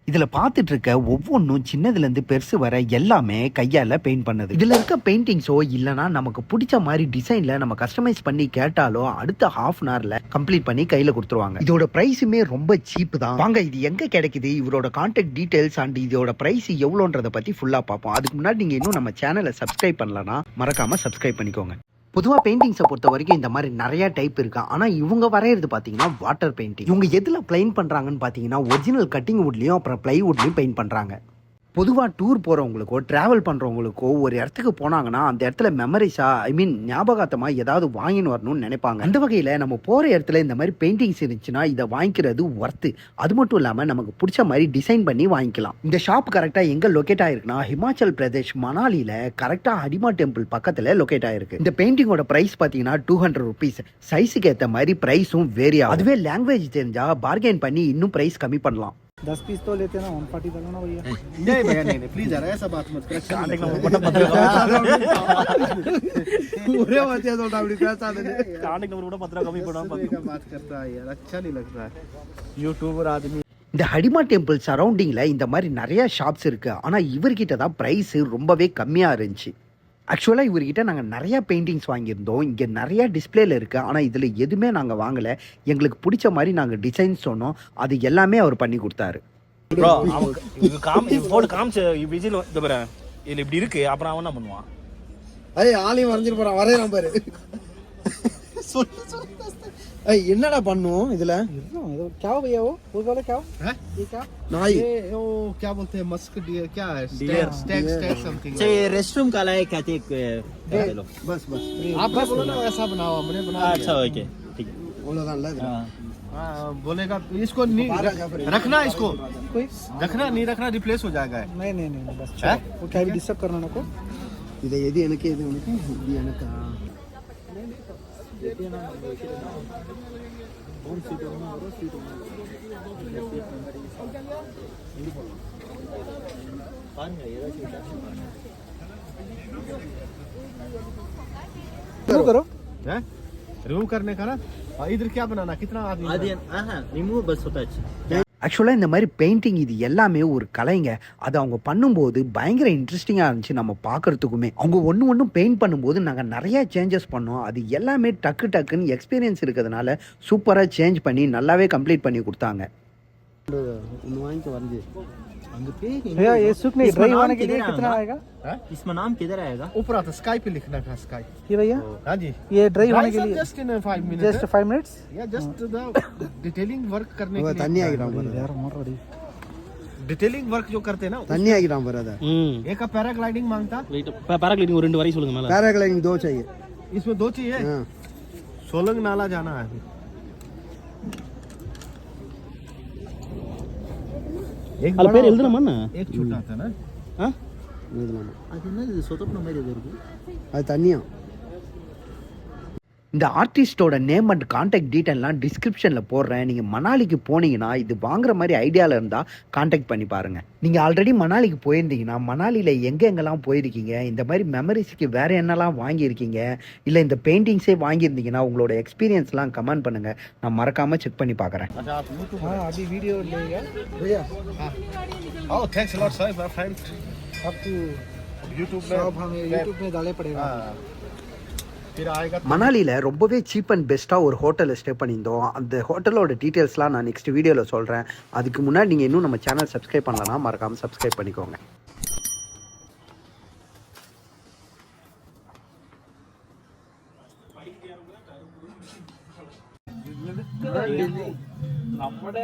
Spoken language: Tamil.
இதுல பார்த்துட்டு இருக்க ஒவ்வொன்றும் சின்னதுலேருந்து பெருசு வர எல்லாமே கையால் பெயிண்ட் பண்ணது. இதில் இருக்க பெயிண்டிங்ஸோ இல்லைனா நமக்கு பிடிச்ச மாதிரி டிசைனில் நம்ம கஸ்டமைஸ் பண்ணி கேட்டாலோ அடுத்த ஹாஃப் அன் ஹவரில் கம்ப்ளீட் பண்ணி கையில் கொடுத்துருவாங்க. இதோட ப்ரைஸுமே ரொம்ப சீப்பு தான். வாங்க இது எங்கே கிடைக்குது, இவரோட கான்டாக்ட் டீட்டெயில்ஸ் அண்ட் இதோட ப்ரைஸ் எவ்வளோன்றதை பற்றி ஃபுல்லாக பார்ப்போம். அதுக்கு முன்னாடி நீங்கள் இன்னும் நம்ம சேனலை சப்ஸ்கிரைப் பண்ணலன்னா மறக்காமல் சப்ஸ்கிரைப் பண்ணிக்கோங்க. பொதுவாக பெயிண்டிங்ஸை பொறுத்த வரைக்கும் இந்த மாதிரி நிறைய டைப் இருக்கு. ஆனால் இவங்க வரைகிறது பார்த்தீங்கன்னா வாட்டர் பெயிண்டிங். இவங்க எதில் பெயிண்ட் பண்ணுறாங்கன்னு பார்த்தீங்கன்னா ஒரிஜினல் கட்டிங் வுட்லையும் அப்புறம் பிளைவுட்லையும் பெயிண்ட் பண்ணுறாங்க. பொதுவாக டூர் போகிறவங்களுக்கோ ட்ராவல் பண்ணுறவங்களுக்கோ ஒரு இடத்துக்கு போனாங்கன்னா அந்த இடத்துல மெமரிஸாக ஞாபகார்த்தமாக ஏதாவது வாங்கின்னு வரணும்னு நினைப்பாங்க. அந்த வகையில் நம்ம போகிற இடத்துல இந்த மாதிரி பெயிண்டிங்ஸ் இருந்துச்சுன்னா இதை வாங்கிக்கிறது ஒர்த்து. அது மட்டும் இல்லாமல் நமக்கு பிடிச்ச மாதிரி டிசைன் பண்ணி வாங்கிக்கலாம். இந்த ஷாப் கரெக்டாக எங்கே லொக்கேட் ஆயிருக்குன்னா ஹிமாச்சல் பிரதேஷ் மணாலியில் கரெக்டாக ஹடிமா டெம்பிள் பக்கத்தில் லொக்கேட் ஆயிருக்கு. இந்த பெயிண்டிங்கோட ப்ரைஸ் பார்த்தீங்கன்னா 200 rupees. சைஸுக்கு ஏற்ற மாதிரி ப்ரைஸும் வேரி ஆகும். அதுவே லாங்குவேஜ் தெரிஞ்சால் பார்கெயின் பண்ணி இன்னும் ப்ரைஸ் கம்மி பண்ணலாம். 10 पीस तो लेते ना 140 डालो ना भैया। नहीं भैया नहीं प्लीज यार ऐसा बात मत कर। पूरे बच्चे तो डाउडी पैसा दे स्टार्टिंग नंबर கூட 10 कमी पड़ा बात करता है यार अच्छा नहीं लगता है यूट्यूबर आदमी. இந்த ஹடிமா டெம்பிள் சரௌண்டிங்கில் இந்த மாதிரி நிறைய ஷாப்ஸ் இருக்குது. ஆனால் இவர்கிட்ட தான் ப்ரைஸு ரொம்பவே கம்மியாக இருந்துச்சு. ஆக்சுவலாக இவர்கிட்ட நாங்கள் நிறையா பெயிண்டிங்ஸ் வாங்கியிருந்தோம். இங்கே நிறையா டிஸ்பிளேல இருக்குது. ஆனால் இதில் எதுவுமே நாங்கள் வாங்கலை. எங்களுக்கு பிடிச்ச மாதிரி நாங்கள் டிசைன்ஸ் சொன்னோம். அது எல்லாமே அவர் பண்ணி கொடுத்தாரு. இப்படி இருக்கு அப்புறம் அவன் என்ன பண்ணுவான்? ஏய் ஆளையும் வரைஞ்சிட்டு போறான் வரையறான் பாரு. ஏய் என்னடா பண்ணும் இதுல? क्या हो भैया वो वाला क्या हो? हैं ये क्या? नाई ये वो क्या बोलते हैं मस्क डियर क्या है स्टैग समथिंग ये रेस्टरूम का लायक कहते हैं लोग. बस आप बस बोलो ना वैसा बनाओ हमने बना दिया. अच्छा ओके ठीक है. बोला ना हां बोलेगा इसको नहीं रखना इसको कोई रखना नहीं रखना रिप्लेस हो जाएगा. नहीं बस वो क्या भी डिस्टर्ब करना ना को இது எது எனக்கு இது உனக்கு இது எனக்கு करो हैं रिमूव करने का ना इधर क्या बनाना कितना आदमी रिमूव बस होता है. ஆக்சுவலாக இந்த மாதிரி பெயிண்டிங் இது எல்லாமே ஒரு கலைங்க. அது அவங்க பண்ணும்போது பயங்கர இன்ட்ரெஸ்டிங்காக இருந்துச்சு நம்ம பார்க்குறதுக்குமே. அவங்க ஒன்றும் பெயிண்ட் பண்ணும்போது நாங்கள் நிறையா சேஞ்சஸ் பண்ணோம். அது எல்லாமே டக்குன்னு எக்ஸ்பீரியன்ஸ் இருக்கிறதுனால சூப்பராக சேஞ்ச் பண்ணி நல்லாவே கம்ப்ளீட் பண்ணி கொடுத்தாங்க. वांग वरजे भैया ये सूखने ड्राई होने के लिए कितना आएगा? इसमें नाम किधर आएगा? ऊपर आता स्काई पे लिखना था स्काई. ये भैया हां जी ये ड्राई होने के लिए just in 5 minutes just 5 minutes या जस्ट द डिटेलिंग वर्क करने के लिए तन्नी आगिराम यार मोर रेडी डिटेलिंग वर्क जो करते हैं ना तन्नी आगिराम बरादा एक का पैराग्लाइडिंग मांगता. वेट पैराग्लाइडिंग और 2 वरी சொல்லுங்க மேல. पैराग्लाइडिंग 2 चाहिए. इसमें 2 चाहिए. हां सोलंग नाला जाना है. एक அது பேர் எழுதுறமா என்ன? एक छोटा था ना हां எழுதலாமா? அது என்ன சொதப்பன மாதிரி இருக்கு. அது தண்ணியா? இந்த ஆர்டிஸ்டோட நேம் அண்ட் கான்டாக்ட் டீட்டெயிலாம் டிஸ்கிரிப்ஷனில் போடுறேன். நீங்கள் மணாலிக்கு போனீங்கன்னா இது வாங்குற மாதிரி ஐடியாவில் இருந்தால் கான்டாக்ட் பண்ணி பாருங்கள். நீங்கள் ஆல்ரெடி மணாலிக்கு போயிருந்தீங்கன்னா மணாலியில் எங்கெங்கெல்லாம் போயிருக்கீங்க, இந்த மாதிரி மெமரிஸ்க்கு வேறு என்னெல்லாம் வாங்கியிருக்கீங்க, இல்லை இந்த பெயிண்டிங்ஸே வாங்கியிருந்தீங்கன்னா உங்களோட எக்ஸ்பீரியன்ஸ்லாம் கமெண்ட் பண்ணுங்கள். நான் மறக்காமல் செக் பண்ணி பார்க்குறேன். हाँ अभी वीडियो लेगा भैया. ओह thanks a lot sir my friend. आपको YouTube सब हमें YouTube में डाले पड़ेगा. फिर आएगा. மணாலியில் ரொம்பவே சீப் அண்ட் பெஸ்ட்டாக ஒரு ஹோட்டலில் ஸ்டே பண்ணியிருந்தோம். அந்த ஹோட்டலோட டீட்டெயில்ஸ்லாம் நான் நெக்ஸ்ட் வீடியோவில் சொல்கிறேன். அதுக்கு முன்னாடி நீங்கள் இன்னும் நம்ம சேனல் சப்ஸ்கிரைப் பண்ணலன்னா மறக்காமல் சப்ஸ்கிரைப் பண்ணிக்கோங்க. നമ്മുടെ